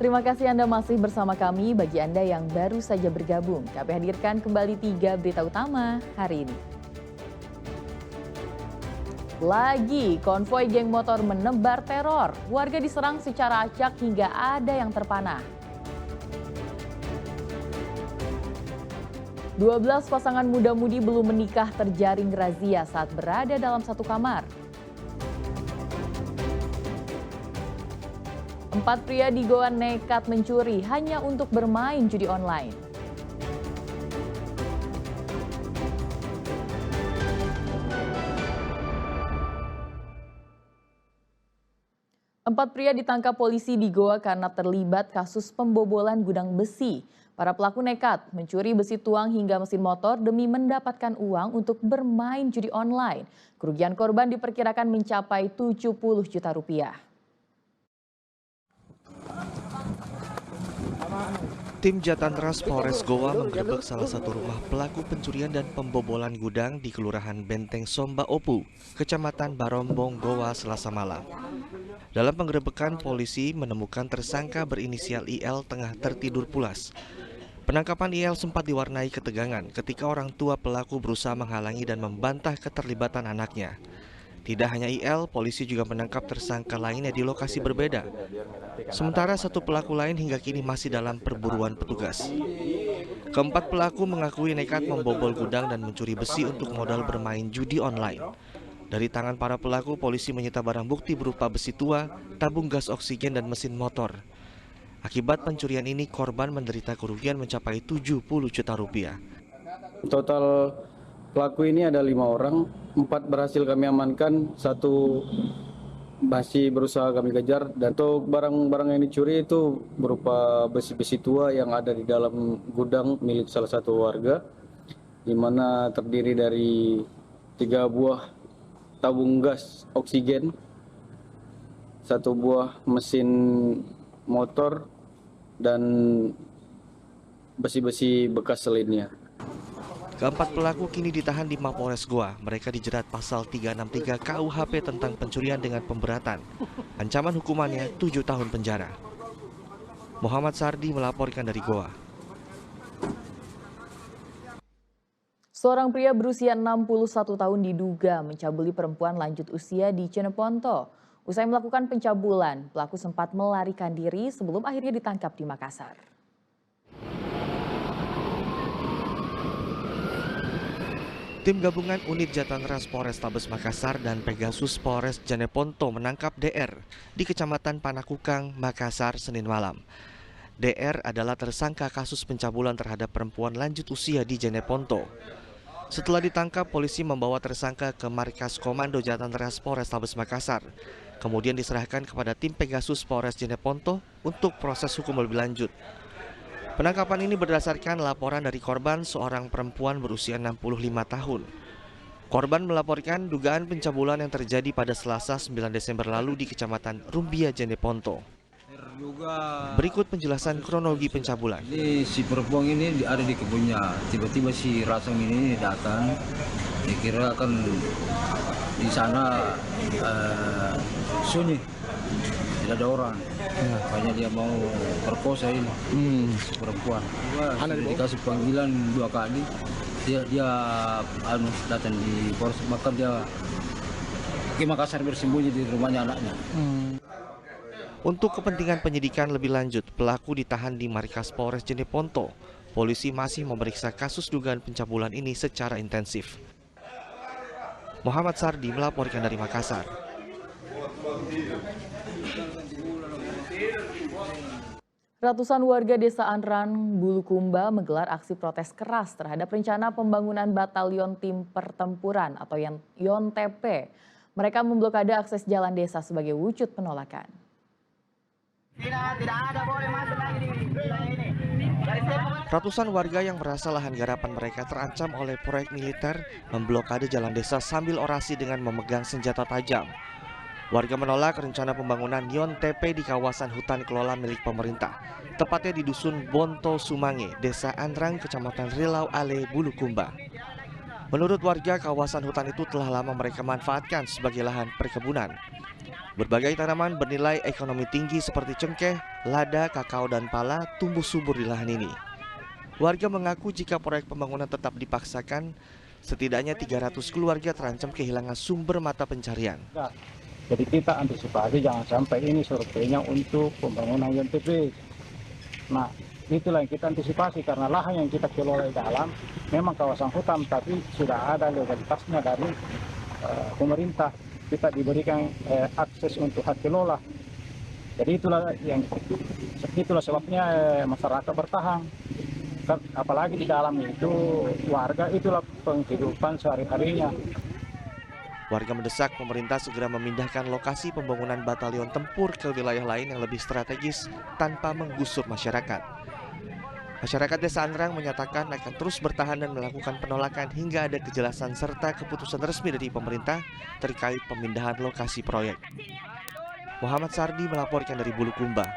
Terima kasih Anda masih bersama kami. Bagi Anda yang baru saja bergabung, kami hadirkan kembali 3 berita utama hari ini. Lagi, konvoi geng motor menebar teror. Warga diserang secara acak hingga ada yang terpanah. 12 pasangan muda-mudi belum menikah terjaring razia saat berada dalam satu kamar. 4 pria di Goa nekat mencuri hanya untuk bermain judi online. Empat pria ditangkap polisi di Goa karena terlibat kasus pembobolan gudang besi. Para pelaku nekat mencuri besi tuang hingga mesin motor demi mendapatkan uang untuk bermain judi online. Kerugian korban diperkirakan mencapai 70 juta rupiah. Tim Jatantras Polres Goa menggerebek salah satu rumah pelaku pencurian dan pembobolan gudang di Kelurahan Benteng Somba Opu, Kecamatan Barombong, Goa, Selasa malam. Dalam penggerebekan, polisi menemukan tersangka berinisial IL tengah tertidur pulas. Penangkapan IL sempat diwarnai ketegangan ketika orang tua pelaku berusaha menghalangi dan membantah keterlibatan anaknya. Tidak hanya IL, polisi juga menangkap tersangka lainnya di lokasi berbeda. Sementara satu pelaku lain hingga kini masih dalam perburuan petugas. Keempat pelaku mengakui nekat membobol gudang dan mencuri besi untuk modal bermain judi online. Dari tangan para pelaku, polisi menyita barang bukti berupa besi tua, tabung gas oksigen dan mesin motor. Akibat pencurian ini, korban menderita kerugian mencapai 70 juta rupiah. Total pelaku ini ada 5 orang, 4 berhasil kami amankan, 1 masih berusaha kami kejar. Dan untuk barang-barang yang dicuri itu berupa besi-besi tua yang ada di dalam gudang milik salah satu warga, di mana terdiri dari 3 buah tabung gas oksigen, 1 buah mesin motor, dan besi-besi bekas lainnya. Keempat pelaku kini ditahan di Mapolres Goa. Mereka dijerat pasal 363 KUHP tentang pencurian dengan pemberatan. Ancaman hukumannya 7 tahun penjara. Muhammad Sardi melaporkan dari Goa. Seorang pria berusia 61 tahun diduga mencabuli perempuan lanjut usia di Jeneponto. Usai melakukan pencabulan, pelaku sempat melarikan diri sebelum akhirnya ditangkap di Makassar. Tim gabungan unit Jatantras Polrestabes Makassar dan Pegasus Polres Jeneponto menangkap DR di Kecamatan Panakukang, Makassar, Senin malam. DR adalah tersangka kasus pencabulan terhadap perempuan lanjut usia di Jeneponto. Setelah ditangkap, polisi membawa tersangka ke Markas Komando Jatantras Polrestabes Makassar. Kemudian diserahkan kepada tim Pegasus Polres Jeneponto untuk proses hukum lebih lanjut. Penangkapan ini berdasarkan laporan dari korban, seorang perempuan berusia 65 tahun. Korban melaporkan dugaan pencabulan yang terjadi pada Selasa 9 Desember lalu di Kecamatan Rumbia, Jeneponto. Berikut penjelasan kronologi pencabulan. Jadi si perempuan ini ada di kebunnya, tiba-tiba si Rasang ini datang, dikira kan di sana sunyi, tidak ada orang. Makanya dia mau perkosa ini si perempuan. Sudah dikasih panggilan 2 kali, dia datang di Polres, maka dia ke Makassar bersembunyi di rumahnya anaknya. Untuk kepentingan penyidikan lebih lanjut, pelaku ditahan di Markas Polres Jeneponto. Polisi masih memeriksa kasus dugaan pencabulan ini secara intensif. Muhammad Sardi melaporkan dari Makassar. Ratusan warga desa Anran, Bulukumba menggelar aksi protes keras terhadap rencana pembangunan Batalion Tim Pertempuran atau YONTP. Mereka memblokade akses jalan desa sebagai wujud penolakan. Ratusan warga yang merasa lahan garapan mereka terancam oleh proyek militer memblokade jalan desa sambil orasi dengan memegang senjata tajam. Warga menolak rencana pembangunan YONTP di kawasan hutan kelola milik pemerintah, tepatnya di Dusun Bonto Sumange, Desa Andrang, Kecamatan Rilau Ale, Bulukumba. Menurut warga, kawasan hutan itu telah lama mereka manfaatkan sebagai lahan perkebunan. Berbagai tanaman bernilai ekonomi tinggi seperti cengkeh, lada, kakao, dan pala tumbuh subur di lahan ini. Warga mengaku jika proyek pembangunan tetap dipaksakan, setidaknya 300 keluarga terancam kehilangan sumber mata pencarian. Jadi kita antisipasi jangan sampai ini surveinya untuk pembangunan YNTP. Nah, itulah yang kita antisipasi karena lahan yang kita kelola di dalam memang kawasan hutan, tapi sudah ada legalitasnya dari pemerintah. Kita diberikan akses untuk hak kelola. Jadi itulah sebabnya masyarakat bertahan. Apalagi di dalam itu warga, itulah penghidupan sehari-harinya. Warga mendesak pemerintah segera memindahkan lokasi pembangunan batalion tempur ke wilayah lain yang lebih strategis tanpa menggusur masyarakat. Masyarakat Desa Andrang menyatakan akan terus bertahan dan melakukan penolakan hingga ada kejelasan serta keputusan resmi dari pemerintah terkait pemindahan lokasi proyek. Muhammad Sardi melaporkan dari Bulukumba.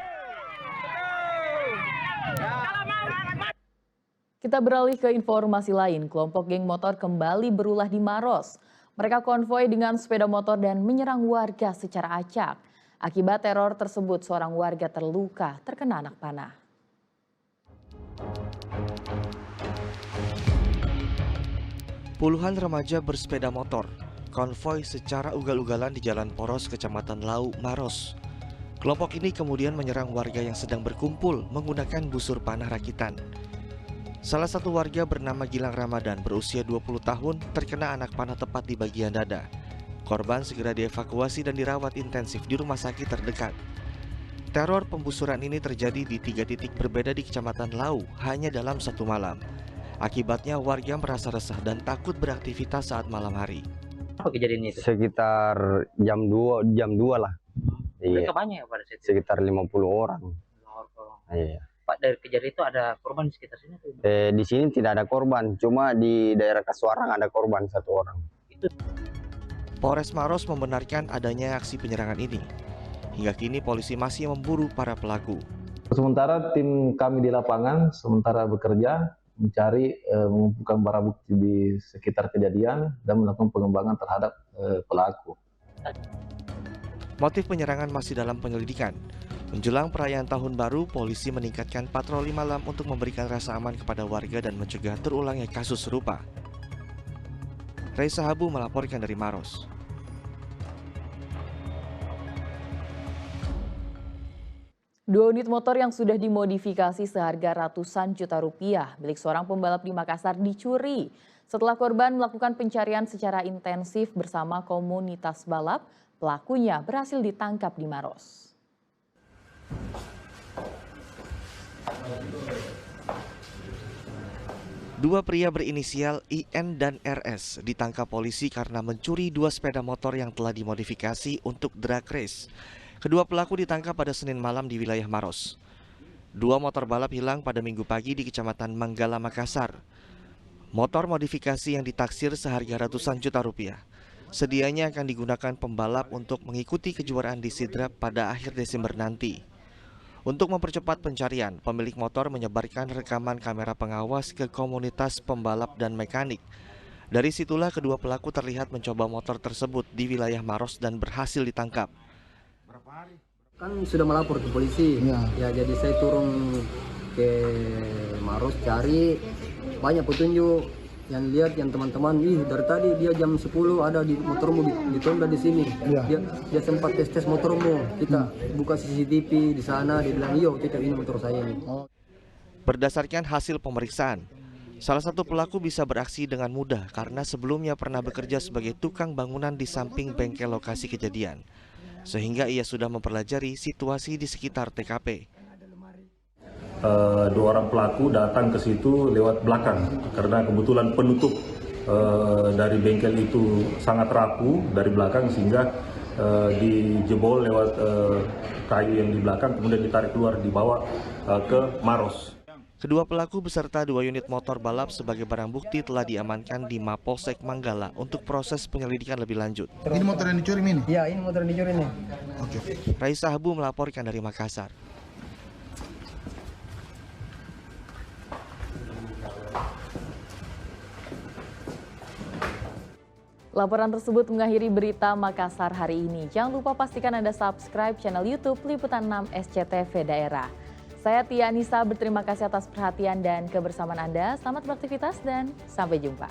Kita beralih ke informasi lain, kelompok geng motor kembali berulah di Maros. Mereka konvoi dengan sepeda motor dan menyerang warga secara acak. Akibat teror tersebut, seorang warga terluka terkena anak panah. Puluhan remaja bersepeda motor konvoi secara ugal-ugalan di Jalan Poros, Kecamatan Lau, Maros. Kelompok ini kemudian menyerang warga yang sedang berkumpul menggunakan busur panah rakitan. Salah satu warga bernama Gilang Ramadan berusia 20 tahun terkena anak panah tepat di bagian dada. Korban segera dievakuasi dan dirawat intensif di rumah sakit terdekat. Teror pembusuran ini terjadi di 3 titik berbeda di Kecamatan Lau hanya dalam satu malam. Akibatnya warga merasa resah dan takut beraktivitas saat malam hari. Apa kejadian itu? Sekitar jam 2 lah. Mereka Iya. banyak ya pada saat itu? Sekitar 50 orang. Iya. Pak, dari kejadian itu ada korban di sekitar sini? Di sini tidak ada korban, cuma di daerah Kasuarang ada korban 1 orang. Polres Maros membenarkan adanya aksi penyerangan ini. Hingga kini polisi masih memburu para pelaku. Sementara tim kami di lapangan sementara bekerja mencari mengumpulkan barang bukti di sekitar kejadian dan melakukan pengembangan terhadap pelaku. Motif penyerangan masih dalam penyelidikan. Menjelang perayaan Tahun Baru, polisi meningkatkan patroli malam untuk memberikan rasa aman kepada warga dan mencegah terulangnya kasus serupa. Raisa Habu melaporkan dari Maros. Dua unit motor yang sudah dimodifikasi seharga ratusan juta rupiah milik seorang pembalap di Makassar dicuri. Setelah korban melakukan pencarian secara intensif bersama komunitas balap, pelakunya berhasil ditangkap di Maros. Dua pria berinisial IN dan RS ditangkap polisi karena mencuri 2 sepeda motor yang telah dimodifikasi untuk drag race. Kedua pelaku ditangkap pada Senin malam di wilayah Maros. 2 motor balap hilang pada Minggu pagi di Kecamatan Manggala, Makassar. Motor modifikasi yang ditaksir seharga ratusan juta rupiah. Sedianya akan digunakan pembalap untuk mengikuti kejuaraan di Sidrap pada akhir Desember nanti. Untuk mempercepat pencarian, pemilik motor menyebarkan rekaman kamera pengawas ke komunitas pembalap dan mekanik. Dari situlah kedua pelaku terlihat mencoba motor tersebut di wilayah Maros dan berhasil ditangkap. Kan sudah melapor ke polisi, ya jadi saya turun ke Maros cari banyak petunjuk. Yang lihat yang teman-teman, dari tadi dia jam 10 ada di motormu ditunda di sini. Dia sempat tes motormu. Kita buka CCTV di sana, dia bilang, "Iyo, kita ini motor saya ini." Berdasarkan hasil pemeriksaan, salah satu pelaku bisa beraksi dengan mudah karena sebelumnya pernah bekerja sebagai tukang bangunan di samping bengkel lokasi kejadian. Sehingga ia sudah mempelajari situasi di sekitar TKP. 2 orang pelaku datang ke situ lewat belakang karena kebetulan penutup dari bengkel itu sangat rapuh dari belakang sehingga dijebol lewat kayu yang di belakang kemudian ditarik keluar dibawa ke Maros. Kedua pelaku beserta 2 unit motor balap sebagai barang bukti telah diamankan di Mapolsek Manggala untuk proses penyelidikan lebih lanjut. Ini motor yang dicuri ini? Ya, ini motor yang dicuri ini. Oke. Raisa Habu melaporkan dari Makassar. Laporan tersebut mengakhiri berita Makassar hari ini. Jangan lupa pastikan Anda subscribe channel YouTube Liputan 6 SCTV Daerah. Saya Tia Anissa berterima kasih atas perhatian dan kebersamaan Anda. Selamat beraktivitas dan sampai jumpa.